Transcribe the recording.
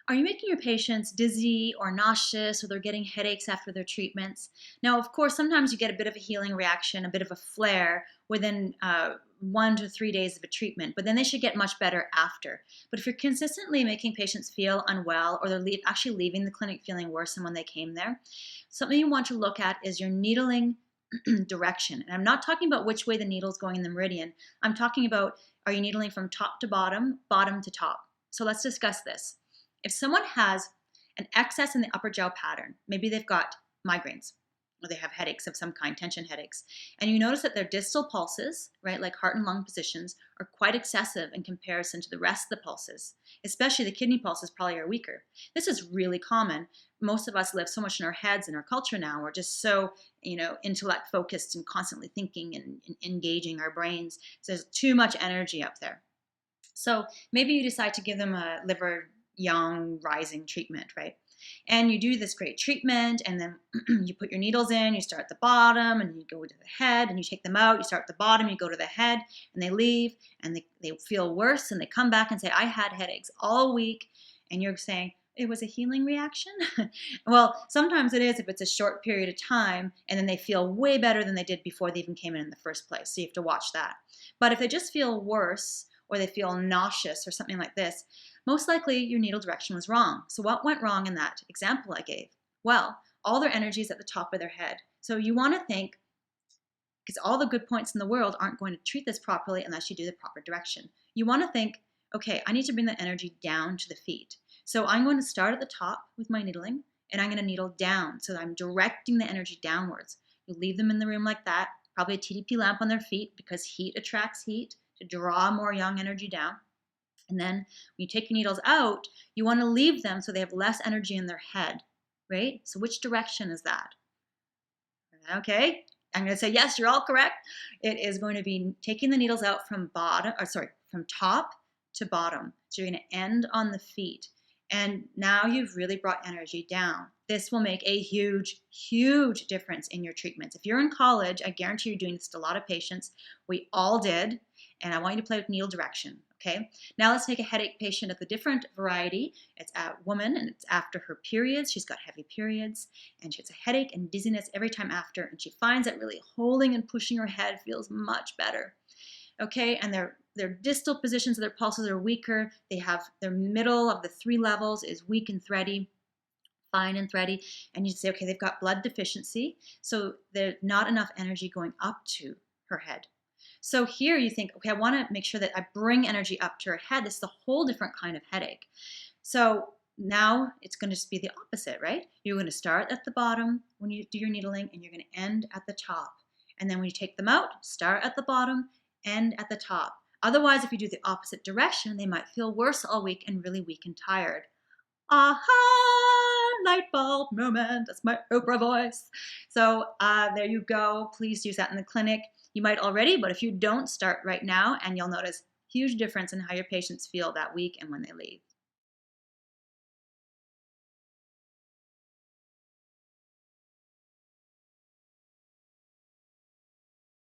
Are you making your patients dizzy or nauseous, or they're getting headaches after their treatments? Now, of course, sometimes you get a bit of a healing reaction, a bit of a flare within 1 to 3 days of a treatment, but then they should get much better after. But if you're consistently making patients feel unwell, or they're actually leaving the clinic feeling worse than when they came there, something you want to look at is your needling direction. And I'm not talking about which way the needle is going in the meridian. I'm talking about, are you needling from top to bottom, bottom to top? So let's discuss this. If someone has an excess in the upper jaw pattern, maybe they've got migraines or they have headaches of some kind, tension headaches, and you notice that their distal pulses, right, like heart and lung positions, are quite excessive in comparison to the rest of the pulses, especially the kidney pulses probably are weaker. This is really common. Most of us live so much in our heads in our culture now. We're just so, intellect focused and constantly thinking and engaging our brains. So there's too much energy up there. So maybe you decide to give them a liver young rising treatment, right? And you do this great treatment, and then you put your needles in, you start at the bottom, and you go to the head, and you take them out, you start at the bottom, you go to the head, and they leave, and they feel worse, and they come back and say, I had headaches all week, and you're saying, it was a healing reaction? Well, sometimes it is if it's a short period of time, and then they feel way better than they did before they even came in the first place, so you have to watch that. But if they just feel worse, or they feel nauseous or something like this, most likely your needle direction was wrong. So what went wrong in that example I gave? Well, all their energy is at the top of their head. So you want to think, because all the good points in the world aren't going to treat this properly unless you do the proper direction. You want to think, okay, I need to bring the energy down to the feet. So I'm going to start at the top with my needling, and I'm going to needle down. So I'm directing the energy downwards. You leave them in the room like that, probably a TDP lamp on their feet because heat attracts heat to draw more yang energy down. And then when you take your needles out, you want to leave them so they have less energy in their head, right? So which direction is that? Okay, I'm going to say yes, you're all correct. It is going to be taking the needles out from from top to bottom. So you're going to end on the feet. And now you've really brought energy down. This will make a huge, huge difference in your treatments. If you're in college, I guarantee you're doing this to a lot of patients. We all did. And I want you to play with needle direction. Okay, now let's take a headache patient of the different variety. It's a woman, and it's after her periods. She's got heavy periods, and she has a headache and dizziness every time after, and she finds that really holding and pushing her head feels much better. Okay, and their distal positions of their pulses are weaker. They have their middle of the 3 levels is weak and thready, fine and thready, and you say, okay, they've got blood deficiency, so there's not enough energy going up to her head. So here you think, okay, I want to make sure that I bring energy up to her head. This is a whole different kind of headache. So now it's going to just be the opposite, right? You're going to start at the bottom when you do your needling, and you're going to end at the top. And then when you take them out, start at the bottom, end at the top. Otherwise, if you do the opposite direction, they might feel worse all week and really weak and tired. Aha, light bulb moment. That's my Oprah voice. So there you go. Please use that in the clinic. You might already, but if you don't, start right now, and you'll notice huge difference in how your patients feel that week and when they leave.